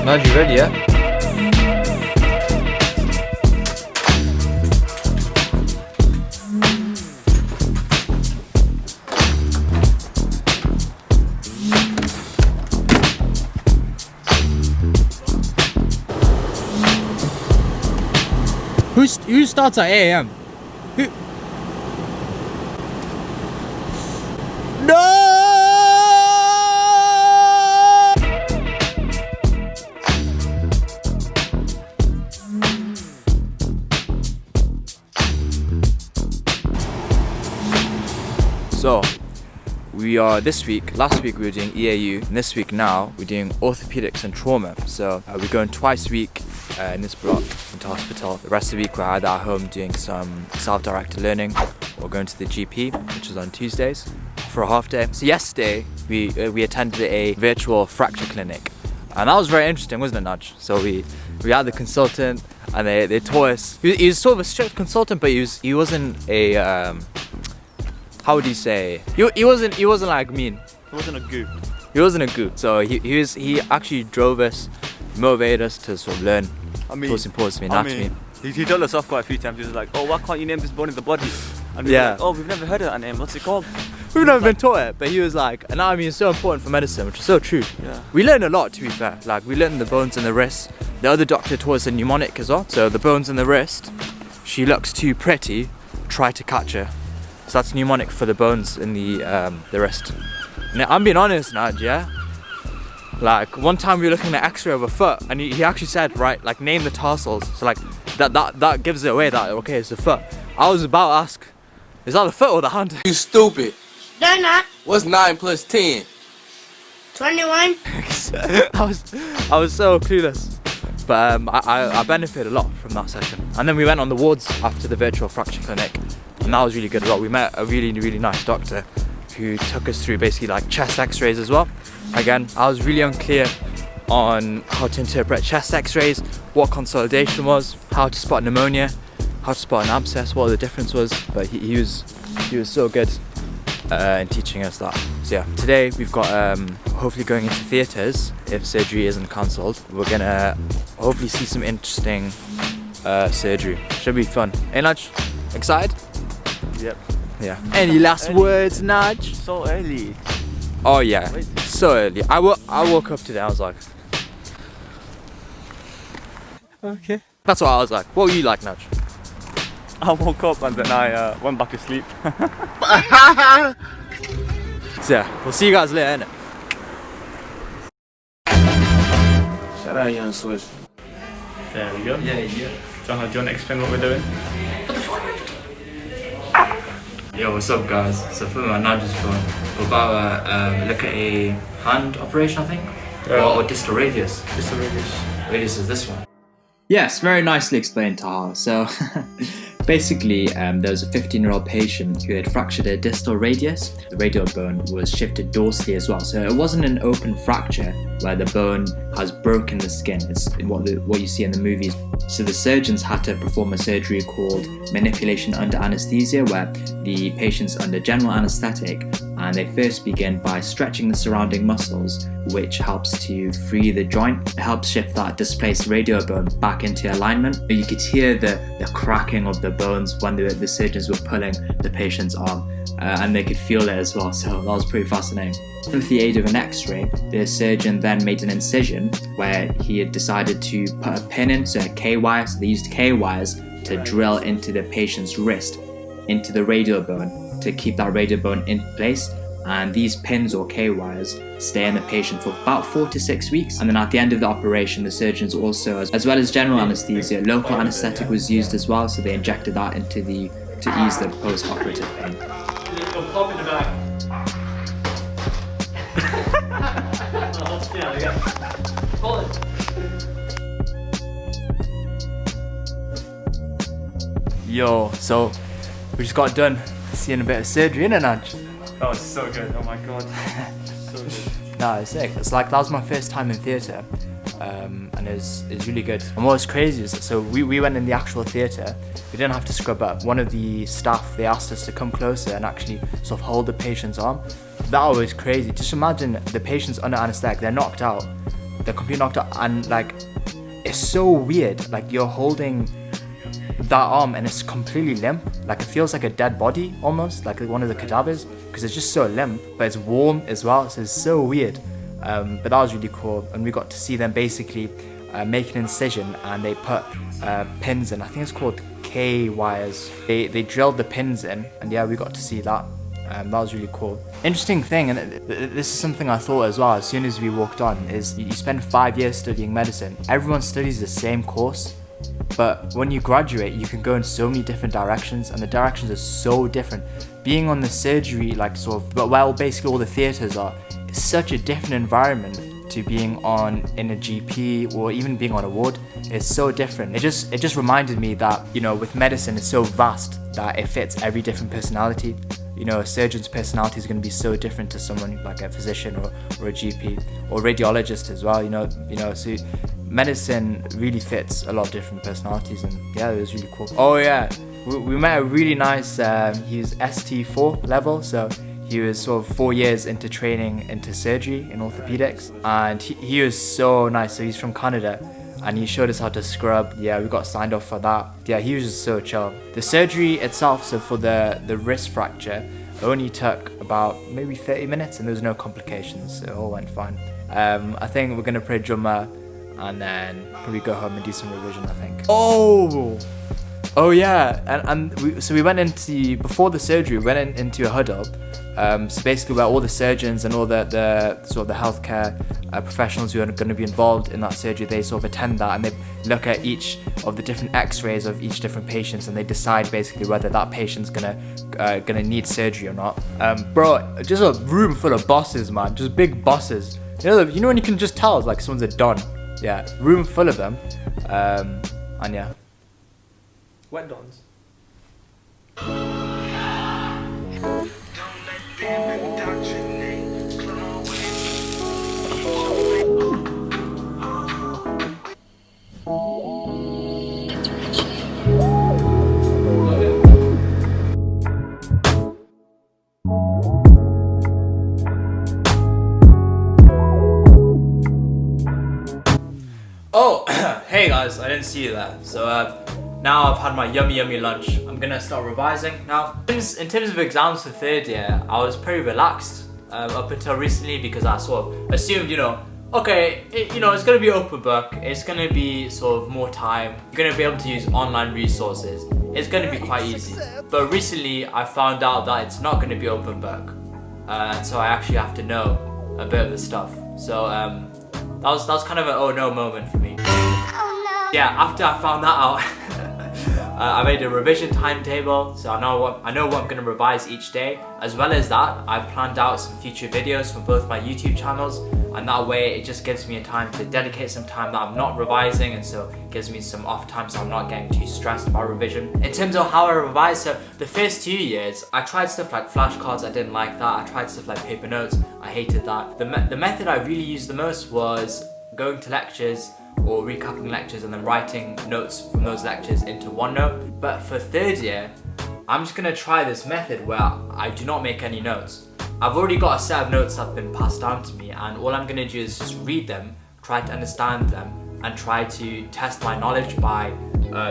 Naj, you ready, yeah? Who starts at 8 a.m? Who? No! So, we are this week, last week we were doing EAU, and this week now we're doing orthopedics and trauma. So we're going twice a week in this block into hospital. The rest of the week we're either at home doing some self-directed learning or going to the GP, which is on Tuesdays, for a half day. So yesterday we attended a virtual fracture clinic, and that was very interesting, wasn't it, Naj? So we had the consultant, and they taught us. He was sort of a strict consultant, but he wasn't a how would you say? He wasn't like mean. He wasn't a goop. He wasn't a goop. So he actually drove us, motivated us to sort of learn what's important to me, anatomy. He told us off quite a few times. He was like, "Oh, why can't you name this bone in the body?" And we Yeah. were like, "Oh, we've never heard of that name. What's it called?" We've never been taught it, but he was like, anatomy is so important for medicine, which is so true. Yeah. We learned a lot, to be fair. Like, we learned the bones in the wrist. The other doctor taught us a mnemonic as well. So the bones in the wrist, she looks too pretty, try to catch her. So that's mnemonic for the bones in the wrist. Now, I'm being honest, Naj, yeah? Like, one time we were looking at x-ray of a foot, and he actually said, right, like, name the tarsals. So like, that gives it away that, okay, it's the foot. I was about to ask, is that the foot or the hand? You stupid. They're not. What's 9 plus 10? 21. I was so clueless. But I benefited a lot from that session. And then we went on the wards after the virtual fracture clinic, and that was really good as well. We met a really, really nice doctor who took us through basically like chest x-rays as well. Again, I was really unclear on how to interpret chest x-rays, what consolidation was, how to spot pneumonia, how to spot an abscess, what the difference was, but he was so good in teaching us that. So yeah, today we've got hopefully going into theatres if surgery isn't cancelled. We're gonna hopefully see some interesting surgery. Should be fun. Hey Naj, excited? Yep. Yeah. Any last words, Naj? So early. Oh yeah, so early. I woke up today, I was like, Okay. that's what I was like. What were you like, Naj? I woke up and then I went back to sleep. So yeah, we'll see you guys later, innit? Shout out Young Swish. There we go. Yeah. Do you want to explain what we're doing? Yo, what's up guys? So for my Naj's phone, we're about to look at a hand operation, I think? Or distal radius. Distal radius. Radius is this one. Yes, very nicely explained, Taha. So basically, there was a 15-year-old patient who had fractured a distal radius. The radial bone was shifted dorsally as well. So it wasn't an open fracture where the bone has broken the skin. It's what you see in the movies. So the surgeons had to perform a surgery called manipulation under anaesthesia, where the patient's under general anaesthetic, and they first begin by stretching the surrounding muscles, which helps to free the joint. It helps shift that displaced radial bone back into alignment. You could hear the cracking of the bones when the surgeons were pulling the patient's arm, and they could feel it as well, so that was pretty fascinating. With the aid of an x-ray, the surgeon then made an incision where he had decided to put a pin in, so a K-wire, so they used K-wires to drill into the patient's wrist, into the radial bone, to keep that radial bone in place. And these pins or K-wires stay in the patient for about 4 to 6 weeks. And then at the end of the operation, the surgeons also, as well as general anaesthesia, local anaesthetic was used as well, so they injected that to ease the post-operative pain. Pop in the back. Yo, so we just got done seeing a bit of surgery, innit, Naj? That was so good. Oh my god. So good. Nah, it's sick. It's like that was my first time in theatre, and it's really good. And what's crazy is that so we went in the actual theatre. We didn't have to scrub up. One of the staff, they asked us to come closer and actually sort of hold the patient's arm. That was crazy. Just imagine the patient's under anaesthetic, they're knocked out, the complete knocked out, and like it's so weird. Like you're holding that arm and it's completely limp. Like it feels like a dead body almost, like one of the cadavers, because it's just so limp, but it's warm as well. So it's so weird. But that was really cool, and we got to see them basically make an incision, and they put pins in. I think it's called K wires. They drilled the pins in, and yeah, we got to see that. That was really cool. Interesting thing, and this is something I thought as well as soon as we walked on, is you spend 5 years studying medicine. Everyone studies the same course, but when you graduate, you can go in so many different directions, and the directions are so different. Being on the surgery, like sort of, well, basically all the theatres are, it's such a different environment to being in a GP or even being on a ward. It's so different. It just reminded me that, you know, with medicine, it's so vast that it fits every different personality. You know, a surgeon's personality is going to be so different to someone like a physician or a GP or radiologist as well. You know, so medicine really fits a lot of different personalities, and yeah, it was really cool. Oh yeah, we met a really nice. He was ST4 level, so he was sort of 4 years into training into surgery in orthopedics, and he was so nice. So he's from Canada, and he showed us how to scrub. Yeah, we got signed off for that. Yeah, he was just so chill. The surgery itself, so for the wrist fracture, only took about maybe 30 minutes, and there was no complications, so it all went fine. I think we're gonna play drummer and then probably go home and do some revision, I think. Oh yeah, and we went into, before the surgery, we went into a huddle. So basically where all the surgeons and all the sort of the healthcare professionals who are going to be involved in that surgery, they sort of attend that, and they look at each of the different x-rays of each different patients, and they decide basically whether that patient's gonna need surgery or not. Bro, just a room full of bosses, man, just big bosses. You know when you can just tell like someone's a don. Yeah, room full of them. And yeah. Wet dons. Oh, hey guys, I didn't see you there. So now I've had my yummy lunch. I'm gonna start revising now. In terms of exams for third year, I was pretty relaxed up until recently, because I sort of assumed, okay, it's gonna be open book. It's gonna be sort of more time. You're gonna be able to use online resources. It's gonna be quite easy. But recently, I found out that it's not gonna be open book, so I actually have to know a bit of the stuff. So that was kind of an oh no moment for me. Oh no. Yeah, after I found that out, I made a revision timetable, so I know what I'm going to revise each day. As well as that, I've planned out some future videos for both my YouTube channels, and that way it just gives me a time to dedicate some time that I'm not revising, and so it gives me some off time so I'm not getting too stressed about revision. In terms of how I revise, so the first 2 years, I tried stuff like flashcards. I didn't like that. I tried stuff like paper notes. I hated that. The method I really used the most was going to lectures or recapping lectures and then writing notes from those lectures into OneNote. But for third year, I'm just gonna try this method where I do not make any notes. I've already got a set of notes that have been passed down to me, and all I'm gonna do is just read them, try to understand them, and try to test my knowledge by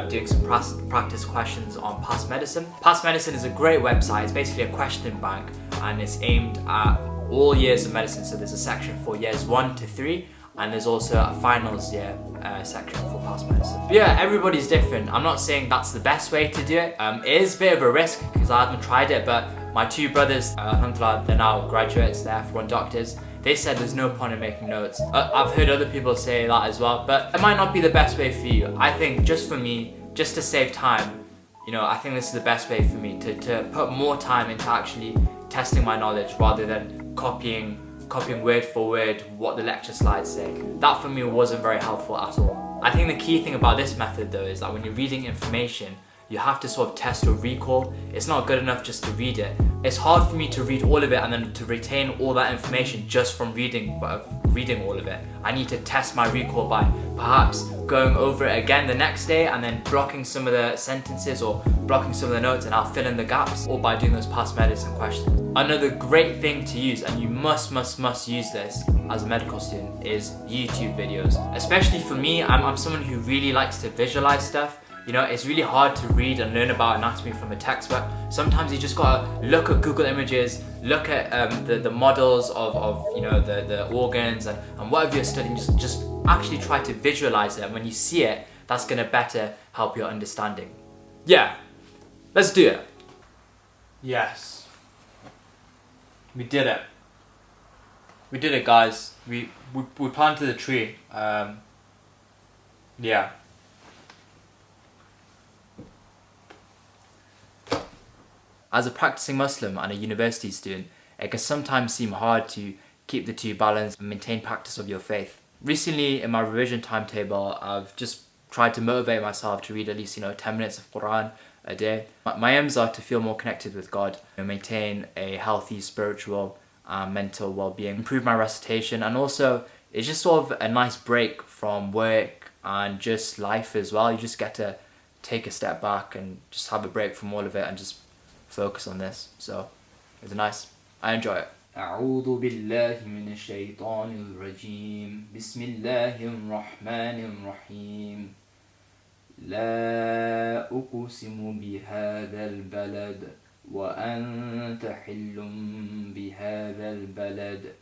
doing some practice questions on Past Medicine. Past Medicine is a great website. It's basically a question bank, and it's aimed at all years of medicine. So there's a section for years 1 to 3, and there's also a finals year section for Past Medicine. But yeah, everybody's different. I'm not saying that's the best way to do it. It is a bit of a risk because I haven't tried it, but my 2 brothers, alhamdulillah, they're now graduates, they're F1 doctors. They said there's no point in making notes. I've heard other people say that as well, but it might not be the best way for you. I think just for me, just to save time, I think this is the best way for me to put more time into actually testing my knowledge rather than copying word for word what the lecture slides say. That for me wasn't very helpful at all. I think the key thing about this method though is that when you're reading information, you have to sort of test your recall. It's not good enough just to read it, it's hard for me to read all of it and then to retain all that information just from reading all of it. I need to test my recall by perhaps going over it again the next day and then blocking some of the sentences or blocking some of the notes, and I'll fill in the gaps, or by doing those past medicine questions. Another great thing to use, and you must use this as a medical student, is YouTube videos. Especially for me, I'm someone who really likes to visualize stuff. You know, it's really hard to read and learn about anatomy from a textbook. Sometimes you just gotta look at Google Images, look at the models of you know, the organs and whatever you're studying, just actually try to visualize it. And when you see it, that's gonna better help your understanding. Yeah, let's do it. Yes. We did it. We did it, guys. We planted a tree. Yeah. As a practicing Muslim and a university student, it can sometimes seem hard to keep the two balanced and maintain practice of your faith. Recently, in my revision timetable, I've just tried to motivate myself to read at least, 10 minutes of Quran a day. My aims are to feel more connected with God, maintain a healthy spiritual and mental well-being, improve my recitation, and also it's just sort of a nice break from work and just life as well. You just get to take a step back and just have a break from all of it and just focus on this. So it's nice. I enjoy it. أعوذ بالله من الشيطان الرجيم بسم الله الرحمن الرحيم لا أقسم بهذا البلد وأنت حل بهذا البلد